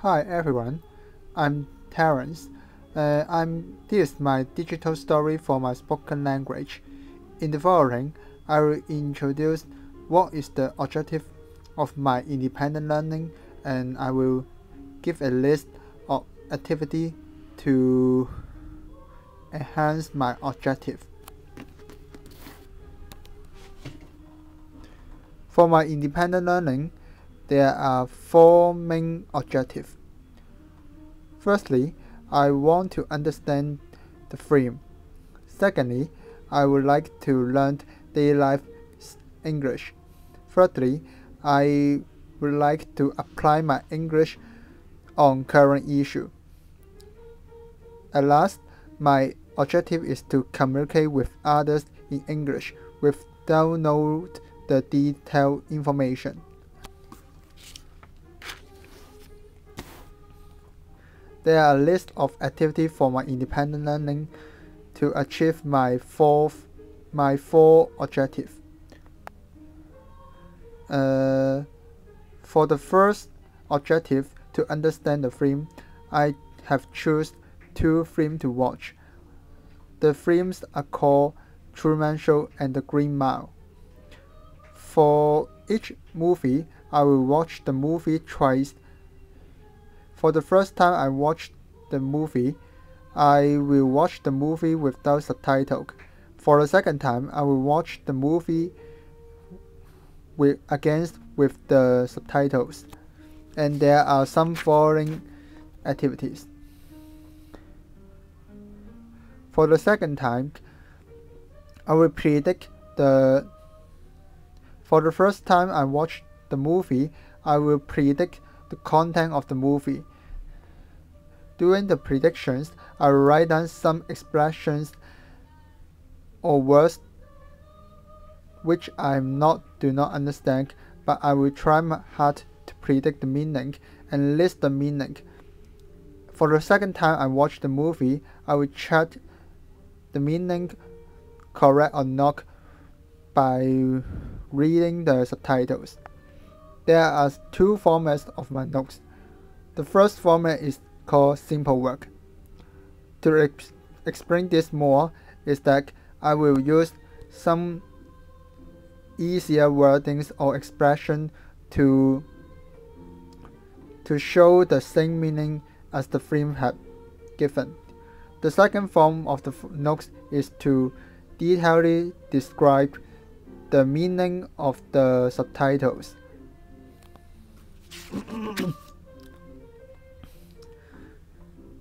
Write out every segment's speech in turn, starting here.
Hi everyone, I'm Terence. This is my digital story for my spoken language. In the following, I will introduce what is the objective of my independent learning, and I will give a list of activities to enhance my objective. For my independent learning, there are four main objectives. Firstly, I want to understand the film. Secondly, I would like to learn daily life English. Thirdly, I would like to apply my English on current issue. At last, my objective is to communicate with others in English without knowing the detailed information. There are a list of activities for my independent learning to achieve my four objectives. For the first objective, to understand the film, I have chosen two films to watch. The films are called Truman Show and The Green Mile. For each movie, I will watch the movie twice. For the first time I watch the movie, I will watch the movie without subtitles. For the second time, I will watch the movie with the subtitles. And there are some following activities. For the second time, I will predict the. For the first time I watch the movie, I will predict the content of the movie. During the predictions, I will write down some expressions or words which I do not understand, but I will try my hard to predict the meaning and list the meaning. For the second time I watch the movie, I will check the meaning correct or not by reading the subtitles. There are two formats of my notes. The first format is called simple work. To explain this more is that I will use some easier wordings or expression to show the same meaning as the film had given. The second form of the notes is to detailedly describe the meaning of the subtitles.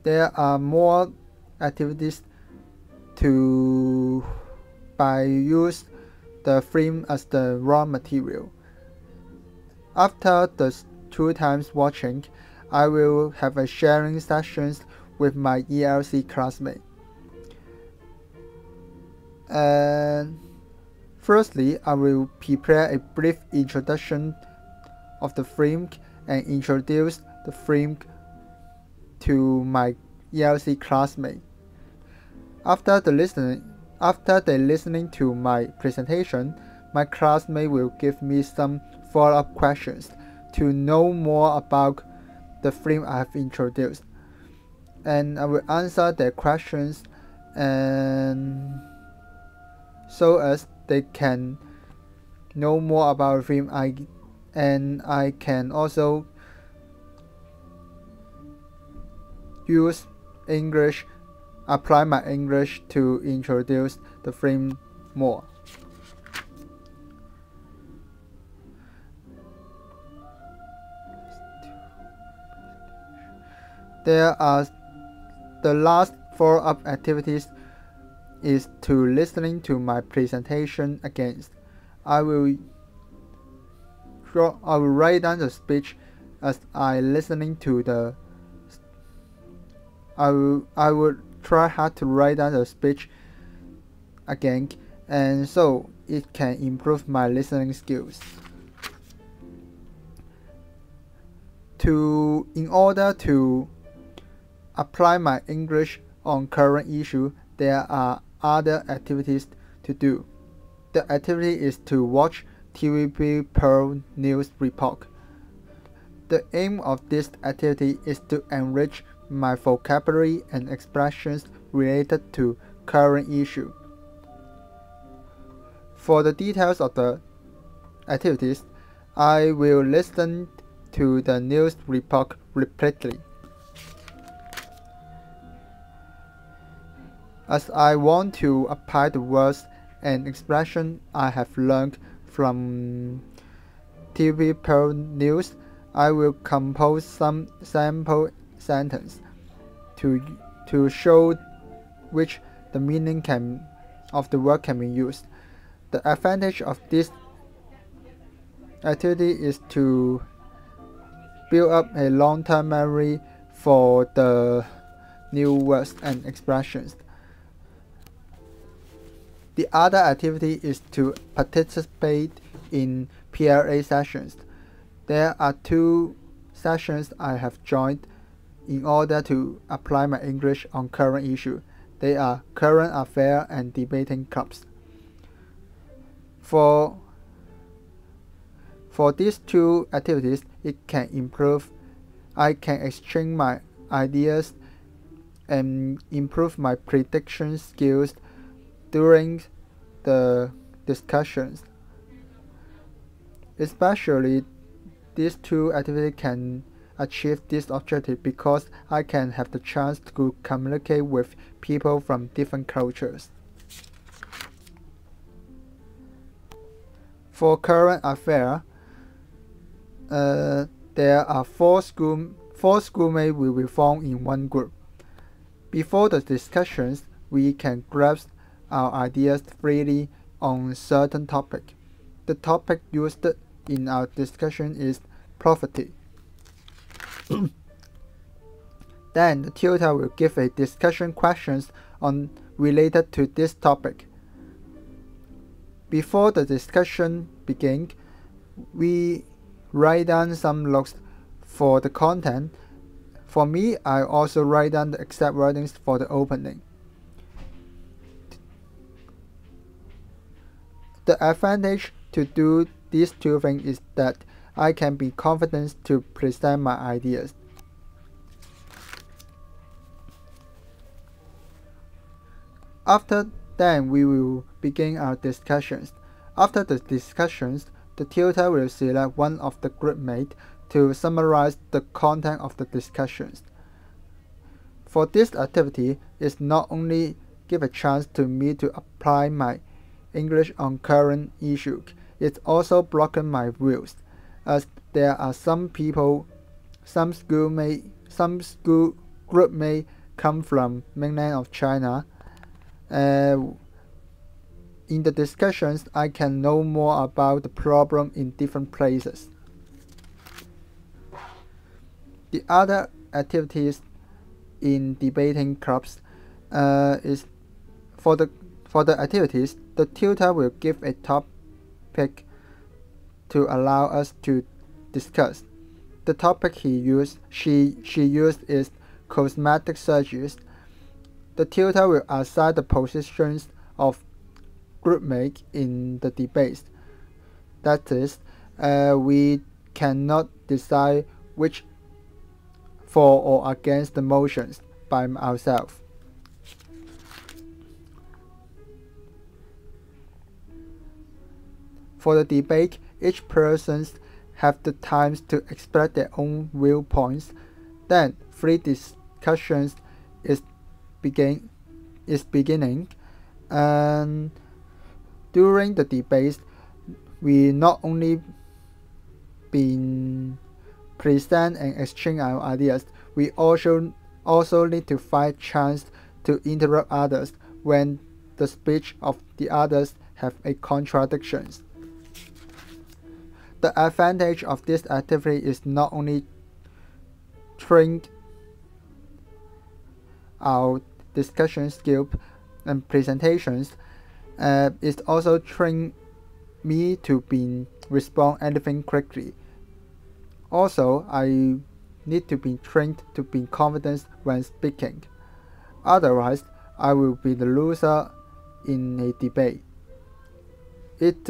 There are more activities by use the film as the raw material. After the 2 times watching, I will have a sharing sessions with my ELC classmate. And firstly, I will prepare a brief introduction of the film and introduce the film to my ELC classmate. After they listening to my presentation, my classmate will give me some follow-up questions to know more about the film I have introduced, and I will answer their questions, and so as they can know more about the film, and I can also use English, apply my English to introduce the film more. There are the last follow-up activities is to listening to my presentation again. I will write down the speech as I listening to the. I would try hard to write down the speech again, and so it can improve my listening skills. In order to apply my English on current issue, there are other activities to do. The activity is to watch TVB Pearl News Report. The aim of this activity is to enrich my vocabulary and expressions related to current issue. For the details of the activities, I will listen to the news report repeatedly, as I want to apply the words and expressions I have learned from TV Pearl News. I will compose some sample sentences to show which the meaning of the word can be used. The advantage of this activity is to build up a long-term memory for the new words and expressions. The other activity is to participate in PLA sessions. There are 2 sessions I have joined in order to apply my English on current issue. They are current affair and debating clubs. For these 2 activities, it can improve. I can exchange my ideas and improve my prediction skills during the discussions. Especially, these 2 activities can achieve this objective because I can have the chance to communicate with people from different cultures. For current affair, there are 4 schoolmates will be formed in one group. Before the discussions, we can grasp our ideas freely on certain topic. The topic used in our discussion is poverty. Then the tutor will give a discussion questions related to this topic. Before the discussion begins, we write down some notes for the content. For me, I also write down the exact wordings for the opening. The advantage to do these 2 things is that I can be confident to present my ideas. After then, we will begin our discussions. After the discussions, the tutor will select one of the group mates to summarize the content of the discussions. For this activity, it not only give a chance to me to apply my English on current issues, it also broaden my views, as there are some school group may come from mainland of China. In the discussions, I can know more about the problem in different places. The other activities in debating clubs is for the activities, the tutor will give a topic to allow us to discuss. The topic she used is cosmetic surgeries. The tutor will assign the positions of groupmates in the debate. That is, we cannot decide which for or against the motions by ourselves. For the debate, each person have the time to express their own viewpoints. Then, free discussions is beginning, and during the debates, we not only present and exchange our ideas, we also need to find chance to interrupt others when the speech of the others have a contradictions. The advantage of this activity is not only train our discussion skills and presentations, it also train me to respond anything quickly. Also, I need to be trained to be confident when speaking. Otherwise, I will be the loser in a debate. It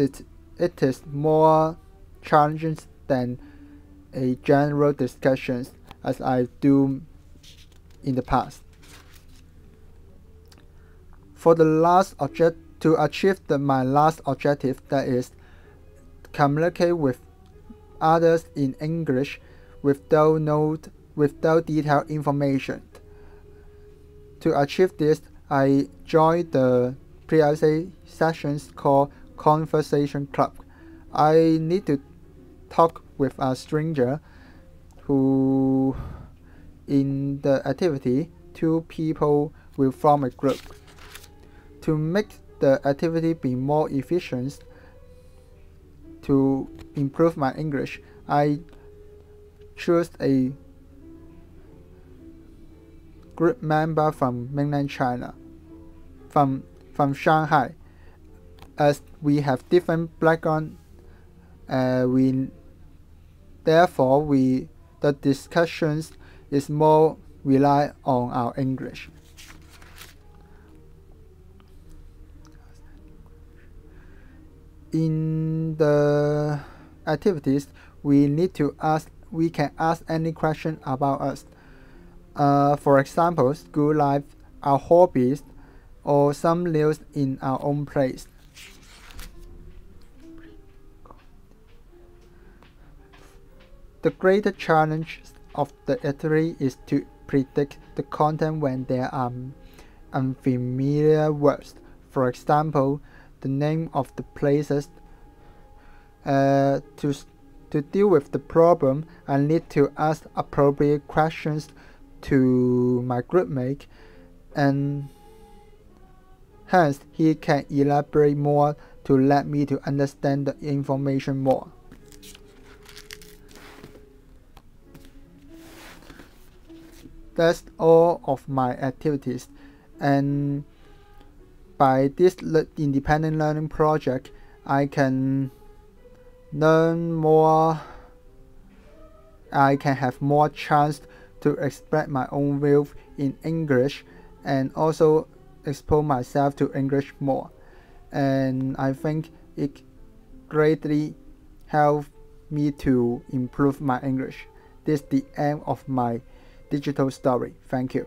is more challenging than a general discussions as I do in the past. For the last object, to achieve my last objective, that is communicate with others in English without detailed information. To achieve this, I joined the pre-essay sessions called Conversation Club. I need to talk with a stranger who, in the activity, 2 people will form a group. To make the activity be more efficient, to improve my English, I choose a group member from mainland China, from Shanghai. As we have different background, therefore the discussions is more rely on our English. In the activities, we can ask any question about us. For example, school life, our hobbies, or some news in our own place. The greater challenge of the activity is to predict the content when there are unfamiliar words. For example, the name of the places. To deal with the problem, I need to ask appropriate questions to my groupmate, and hence he can elaborate more to let me to understand the information more. That's all of my activities, and by this independent learning project, I can learn more. I can have more chance to express my own view in English and also expose myself to English more. And I think it greatly helped me to improve my English. This is the end of my digital story. Thank you.